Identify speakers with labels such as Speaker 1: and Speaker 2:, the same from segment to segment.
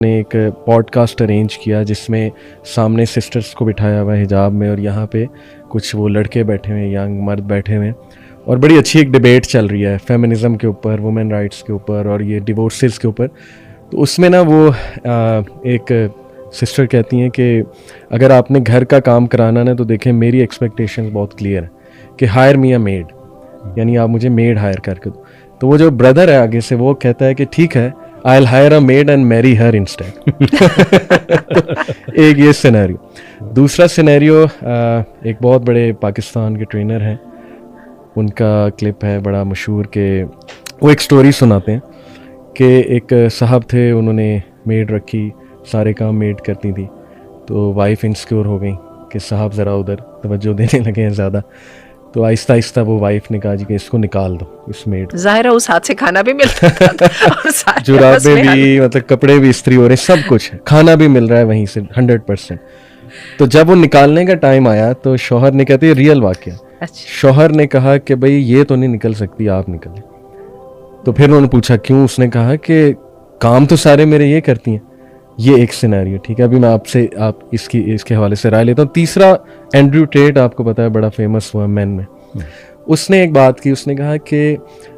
Speaker 1: ने एक podcast arrange किया जिसमें सामने सिस्टर्स को बिठाया हुआ है हिजाब में और यहाँ पे कुछ वो लड़के बैठे हुए हैं, यंग मर्द बैठे हुए हैं और बड़ी अच्छी एक डिबेट चल रही है फेमिनिज़म के ऊपर, वुमेन राइट्स के ऊपर और ये डिवोर्सेस के ऊपर। तो उसमें ना वो एक सिस्टर कहती हैं कि अगर आपने घर का काम कराना ना तो देखें मेरी एक्सपेक्टेशंस बहुत क्लियर है कि हायर मी अ मेड, यानी आप मुझे मेड हायर करके दो। तो वो जो ब्रदर है आगे से वो कहता है कि ठीक है, I will hire a made and marry her instead. एक ये सिनेरियो। दूसरा सिनेरियो, एक बहुत बड़े पाकिस्तान के ट्रेनर हैं, उनका क्लिप है बड़ा मशहूर के वो एक स्टोरी सुनाते हैं कि एक साहब थे, उन्होंने मेड रखी, सारे काम मेड करती थी, तो वाइफ इंसिक्योर हो गई कि साहब ज़रा उधर तवज्जो देने लगे हैं ज़्यादा। तो आहिस्ता आहिस्ता वो वाइफ ने कहा जी कि इसको निकाल दो, इस मेड।
Speaker 2: ज़ाहिर है उस हाथ से खाना भी मिलता था और
Speaker 1: जुराबें भी, मतलब कपड़े भी इस्त्री हो रहे, सब कुछ, खाना भी मिल रहा है वहीं से 100%। तो जब वो निकालने का टाइम आया तो शौहर ने, कहते हैं रियल वाकया, शौहर ने कहा कि भाई ये तो नहीं निकल सकती, आप निकलें। तो फिर उन्होंने पूछा क्यों? उसने कहा कि काम तो सारे मेरे ये करती हैं। ये एक सिनेरियो, ठीक है। अभी मैं आपसे इसके हवाले से राय लेता हूँ। तीसरा, एंड्रयू टेट, आपको पता है बड़ा फेमस हुआ मैन में, उसने एक बात की, उसने कहा कि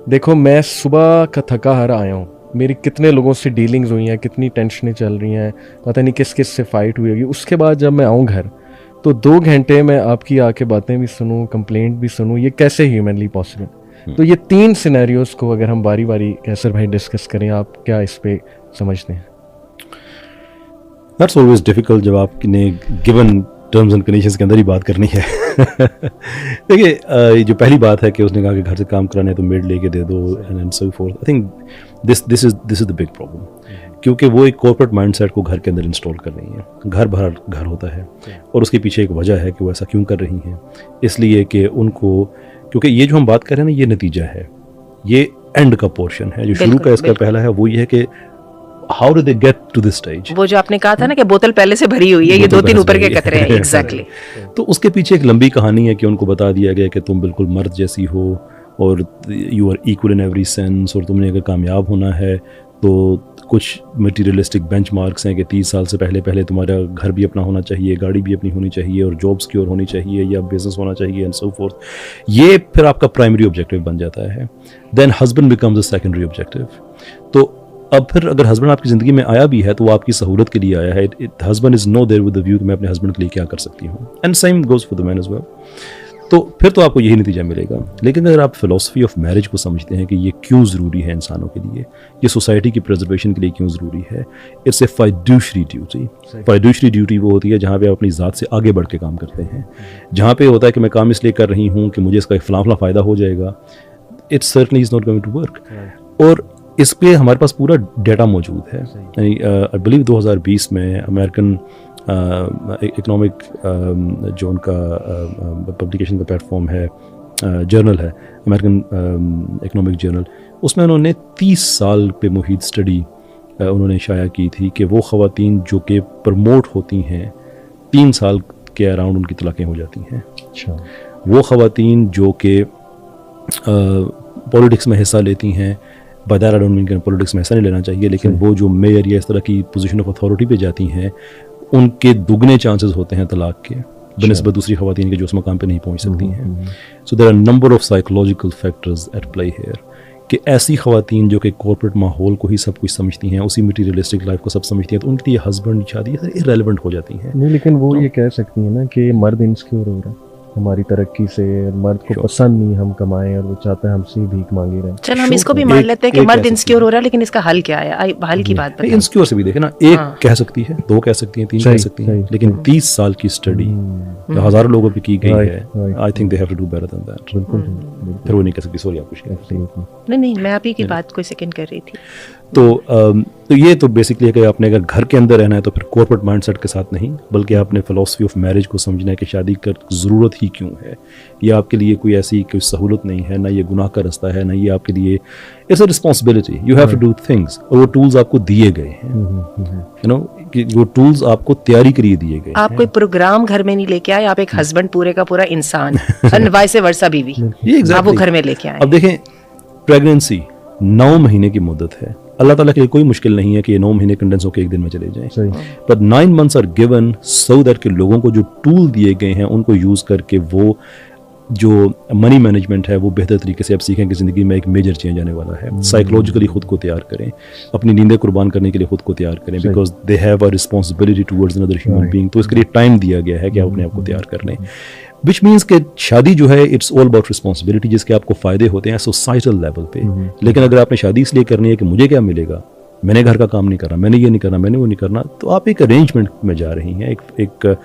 Speaker 1: देखो मैं सुबह का थका हारा आया हूँ, मेरी कितने लोगों से डीलिंग्स हुई हैं, कितनी टेंशनें चल रही हैं, पता नहीं किस किस से फाइट हुई होगी। उसके बाद जब मैं आऊँ घर तो 2 घंटे मैं आपकी आके बातें भी सुनूँ, कंप्लेंट भी सुनूँ, ये कैसे ह्यूमनली पॉसिबल? तो ये 3 सिनेरियोज को अगर हम बारी बारी कैसर भाई डिस्कस करें, आप क्या इस पे समझते हैं?
Speaker 3: दैट्स ऑलवेज डिफिकल्ट जब आपने गिवन टर्म्स एंड कंडीशंस के अंदर ही बात करनी है। देखिए, जो पहली बात है कि उसने कहा कि घर से काम कराने है तो मेड लेके दे दो and so fourth. I think this is the big problem, क्योंकि वो एक कॉर्पोरेट माइंडसेट को घर के अंदर इंस्टॉल कर रही हैं। घर भर घर होता है और उसके पीछे एक वजह है कि वो ऐसा क्यों कर रही हैं, इसलिए कि उनको, क्योंकि ये जो हम बात कर रहे हैं ना, ये नतीजा है, ये एंड का पोर्शन है। जो शुरू का इसका पहला है वो ये है कि how do they get to this stage.
Speaker 2: वो जो आपने कहा था ना कि बोतल पहले से भरी हुई है, ये 2-3 ऊपर के कतरे हैं। एग्जैक्टली।
Speaker 3: तो उसके पीछे एक लंबी कहानी है कि उनको बता दिया गया कि तुम बिल्कुल मर्द जैसी हो और you are equal in every sense, और तुमने अगर कामयाब होना है तो कुछ मटीरियलिस्टिक बेंचमार्क्स हैं कि 30 साल से पहले तुम्हारा घर भी अपना होना चाहिए, गाड़ी भी अपनी होनी चाहिए और जॉब सिक्योर होनी चाहिए या बिजनेस होना चाहिए एंड सो फोर्थ। ये फिर आपका प्राइमरी ऑब्जेक्टिव बन जाता है। Then husband becomes a secondary objective. तो अब फिर अगर हस्बैंड आपकी ज़िंदगी में आया भी है तो वो आपकी सहूलत के लिए आया है। Husband is no there with the view कि मैं अपने हस्बैंड के लिए क्या कर सकती हूँ, and same goes for the man as well. तो फिर तो आपको यही नतीजा मिलेगा। लेकिन अगर आप फिलॉसफी ऑफ मैरिज को समझते हैं कि ये क्यों ज़रूरी है इंसानों के लिए, ये सोसाइटी की प्रिजर्वेशन के लिए क्यों ज़रूरी है, इट्स ए फाइड्यूशरी ड्यूटी। फाइड्यूशरी ड्यूटी वो होती है जहाँ पे आप अपनी ज़ात से आगे बढ़ के काम करते हैं, जहाँ पे होता है कि मैं काम इसलिए कर रही हूँ कि मुझे इसका फलां फ़ायदा हो जाएगा। It's certainly is not going to work. और इस पे हमारे पास पूरा डेटा मौजूद है। आई बिलीव 2020 में अमेरिकन इकोनॉमिक जो उनका पब्लिकेशन का प्लेटफॉर्म है, जर्नल है, अमेरिकन इकोनॉमिक जर्नल, उसमें उन्होंने 30 साल पे मुहित स्टडी उन्होंने शाया की थी कि वो ख़वातीन जो कि प्रमोट होती हैं 3 साल के अराउंड उनकी तलाक़ें हो जाती हैं।
Speaker 1: अच्छा।
Speaker 3: वो ख़वातीन जो कि पॉलिटिक्स में हिस्सा लेती हैं, बादार उनके पॉलिटिक्स में ऐसा नहीं लेना चाहिए, लेकिन वो जो मेयर या इस तरह की पोजीशन ऑफ अथॉरिटी पे जाती हैं, उनके दुगने चांसेस होते हैं तलाक के बनिस्बत दूसरी ख़वातीन के जो उस मकाम पे नहीं पहुंच सकती हैं। So there are number of psychological factors at play here कि ऐसी ख़वातीन जो कि कॉर्पोरेट माहौल को ही सब कुछ समझती हैं, उसी मटीरियलिस्टिक लाइफ को सब समझती हैं, तो उनके लिए हस्बैंड शादी इररेलेवेंट हो जाती हैं।
Speaker 1: नहीं, लेकिन वो ये कह सकती हैं ना कि मर्द इनसिक्योर हो रहा है हमारी तरक्की से, मर्द को पसंद नहीं हम कमाएं और वो चाहता है हमसे भीख मांगे रहे।
Speaker 2: चल हम इसको भी मान लेते हैं कि मर्द इनसिक्योर हो रहा है, लेकिन इसका हल क्या है? हल की बात बताइए।
Speaker 3: इनसिक्योर से भी देखे ना, एक कह सकती है, 2 कह सकती हैं, 3 कह सकती हैं, लेकिन 30 साल की स्टडी हज़ारों लोगों पे की गई है। I think they have to do better than that. फिर वो नहीं कह सकती। सॉरी, आप कुछ
Speaker 2: नहीं, मैं आप ही की बात को सेकंड कर रही थी।
Speaker 3: तो ये तो बेसिकली है कि आपने अगर घर के अंदर रहना है तो फिर कॉर्पोरेट माइंडसेट के साथ नहीं, बल्कि आपने फिलॉसफी ऑफ मैरिज को समझना है कि शादी कर ज़रूरत ही क्यों है। ये आपके लिए कोई ऐसी कोई सहूलत नहीं है, ना ये गुनाह का रास्ता है, ना ये आपके लिए, it's a responsibility. You have to do things, और वो टूल्स आपको दिए गए हैं, यू नो, कि वो टूल्स आपको तैयारी के लिए दिए गए।
Speaker 2: आप कोई प्रोग्राम घर में नहीं लेके आए, आप एक हस्बैंड पूरे का पूरा इंसान, वाइस वर्सा बीवी, आप वो घर में लेके आए।
Speaker 3: अब देखें, प्रेगनेंसी 9 महीने की मुद्दत है, अल्लाह ताला के लिए कोई मुश्किल नहीं है कि ये 9 महीने कंडेंस होकर एक दिन में चले जाएं,
Speaker 1: सही
Speaker 3: पर 9 months are given so that कि लोगों को जो टूल दिए गए हैं उनको यूज़ करके वो जो मनी मैनेजमेंट है वो बेहतर तरीके से आप सीखें कि ज़िंदगी में एक मेजर चेंज आने वाला है। साइकोलॉजिकली खुद को तैयार करें, अपनी नींदें कुर्बान करने के लिए खुद को तैयार करें, because they have a responsibility towards another human being. तो इसके लिए टाइम दिया गया है कि आप अपने आप को तैयार कर लें, विच मीन्स कि शादी जो है इट्स ऑल अबाउट रिस्पॉन्सिबिलिटी, जिसके आपको फ़ायदे होते हैं सोसाइटल लेवल पे। लेकिन अगर आपने शादी इसलिए करनी है कि मुझे क्या मिलेगा, मैंने घर का काम नहीं करना, मैंने ये नहीं करना, मैंने वो नहीं करना, तो आप एक अरेंजमेंट में जा रही हैं, एक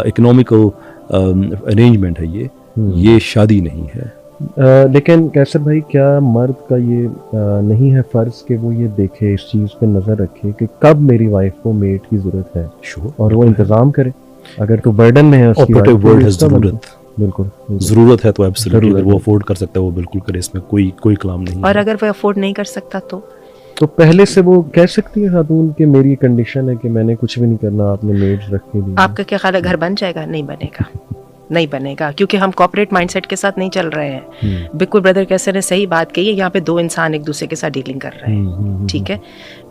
Speaker 3: इकोनॉमिकल अरेंजमेंट है ये शादी नहीं है।
Speaker 1: लेकिन कैसर भाई, क्या मर्द का ये नहीं है फ़र्ज़ कि वो ये देखे, इस चीज़ पे नज़र रखे कि कब मेरी वाइफ को मेड की ज़रूरत है,
Speaker 3: Sure,
Speaker 1: और वो इंतज़ाम करे। अगर तो बर्डन में है उसकी
Speaker 3: ऑपरेटिव
Speaker 1: wife, तो
Speaker 3: वर्ड है
Speaker 1: इसका
Speaker 3: ज़रूरत।
Speaker 1: बिल्कुल
Speaker 3: ज़रूरत है तो एब्सोल्युटली,
Speaker 1: ज़रूरत
Speaker 3: अगर वो
Speaker 1: है।
Speaker 3: अफोर्ड कर सकता है वो बिल्कुल करे, इसमें कोई कलाम नहीं
Speaker 2: और
Speaker 3: है।
Speaker 2: अगर वो अफोर्ड नहीं कर सकता
Speaker 1: तो पहले से वो कह सकती है खातून कि मेरी कंडीशन है कि मैंने कुछ भी नहीं करना, आपने मेड्स रखी दी।
Speaker 2: आपका क्या ख्याल है, घर बन जाएगा? नहीं बनेगा, नहीं बनेगा, क्योंकि हम कॉर्पोरेट माइंडसेट के साथ नहीं चल रहे हैं। बिल्कुल ब्रदर कैसर ने सही बात कही है, यहाँ पे दो इंसान एक दूसरे के साथ डीलिंग कर रहे हैं, ठीक है।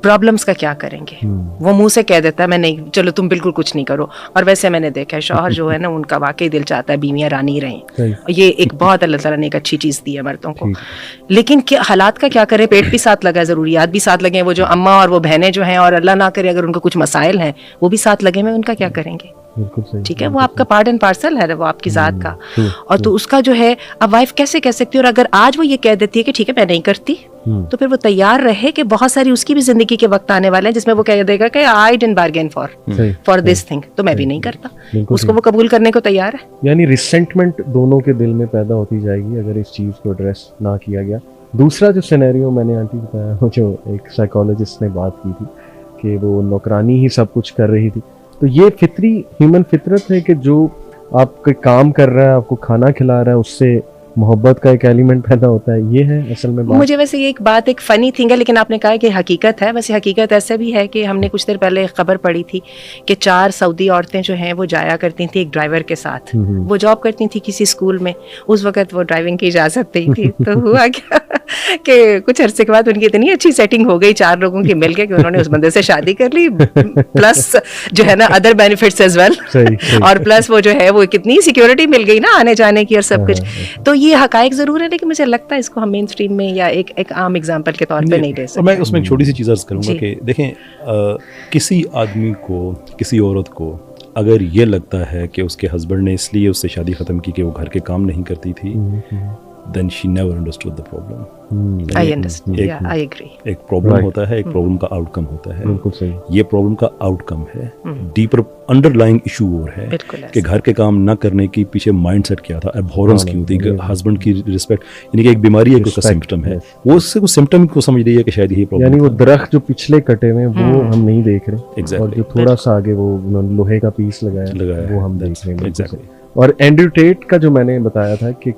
Speaker 2: प्रॉब्लम्स का क्या करेंगे, वो मुंह से कह देता है मैं नहीं, चलो तुम बिल्कुल कुछ नहीं करो। और वैसे मैंने देखा है शौहर जो है ना, उनका वाकई दिल चाहता है बीवियां रानी रहें, ये एक बहुत अल्लाह ताला ने एक अच्छी चीज दी है मर्दों को। लेकिन क्या हालात का क्या करें, पेट भी साथ लगा है, जरूरियात भी साथ लगे हैं, वो जो अम्मा और वो बहनें जो हैं, और अल्लाह ना करे अगर उनको कुछ मसाइल हैं वो भी साथ लगे हुए, उनका क्या करेंगे? ठीक है, वो आपका पार्ट एंड पार्सल है, वो आपकी जात का। और तो उसका जो है, अब वाइफ कैसे कह सकती है, और अगर आज वो ये कह देती है कि ठीक है मैं नहीं करती, तो फिर वो तैयार रहे कि बहुत सारी उसकी भी जिंदगी के वक्त आने वाले हैं जिसमें वो कह देगा कि I didn't bargain for this thing, तो मैं भी नहीं करता। उसको वो कबूल करने को तैयार है।
Speaker 1: यानी रिसेंटमेंट दोनों के दिल में पैदा होती जाएगी अगर इस चीज़ को एड्रेस ना किया गया। दूसरा जो सिनेरियो मैंने आंटी बताया, वो जो एक साइकोलॉजिस्ट ने बात की थी कि वो नौकरानी ही सब कुछ कर रही थी, तो ये फितरी ह्यूमन फितरत है कि जो आपके काम कर रहा है, आपको खाना खिला रहा है, उससे मोहब्बत का एक एलिमेंट पैदा होता है। ये है असल में बात।
Speaker 2: मुझे वैसे ये एक बात, एक फनी थिंग है, लेकिन आपने कहा कि हकीकत है। वैसे हकीकत ऐसा भी है कि हमने कुछ देर पहले खबर पढ़ी थी कि 4 सऊदी औरतें जो हैं वो जाया करती थी एक ड्राइवर के साथ, वो जॉब करती थी किसी स्कूल में, उस वक्त वो ड्राइविंग की इजाज़त नहीं थी। तो हुआ क्या कि कुछ अरसे के बाद उनकी इतनी अच्छी सेटिंग हो गई 4 लोगों की मिलके कि उन्होंने उस बंदे से शादी कर ली, प्लस जो है ना अदर बेनिफिट्स एज वेल, और प्लस वो जो है वो कितनी सिक्योरिटी मिल गई ना आने जाने की और सब कुछ। तो ये हकायक जरूर है, लेकिन मुझे लगता है इसको हम मेन स्ट्रीम में या एक आम एग्जांपल के तौर पे नहीं ले सकते।
Speaker 3: मैं उसमें एक छोटी सी चीज़ अर्ज करूँगा कि देखें, किसी आदमी को, किसी औरत को अगर ये लगता है कि उसके हस्बैंड ने इसलिए उससे शादी ख़त्म की कि वो घर के काम नहीं करती थी, then she never understood the problem.
Speaker 2: I understand. Yeah, I agree.
Speaker 3: एक प्रॉब्लम होता है, एक प्रॉब्लम का आउटकम होता है।
Speaker 1: बिल्कुल सही।
Speaker 3: ये प्रॉब्लम का आउटकम है, डीपर अंडरलाइंग इशू और है कि घर के काम ना करने की पीछे माइंडसेट क्या था, एब्हॉरेंस क्यों थी, हस्बैंड की रिस्पेक्ट, यानी कि एक बीमारी है, उसका सिम्पटम है, वो उससे कुछ सिम्पटम को समझ रही है कि शायद यही प्रॉब्लम,
Speaker 1: यानी वो दरख्त जो पिछले कटे हुए वो हम नहीं देख रहे, और जो थोड़ा सा आगे वो उन्होंने लोहे का पीस लगाया वो हम देख रहे हैं। और एंड्रयू टेट का जो मैंने बताया था कि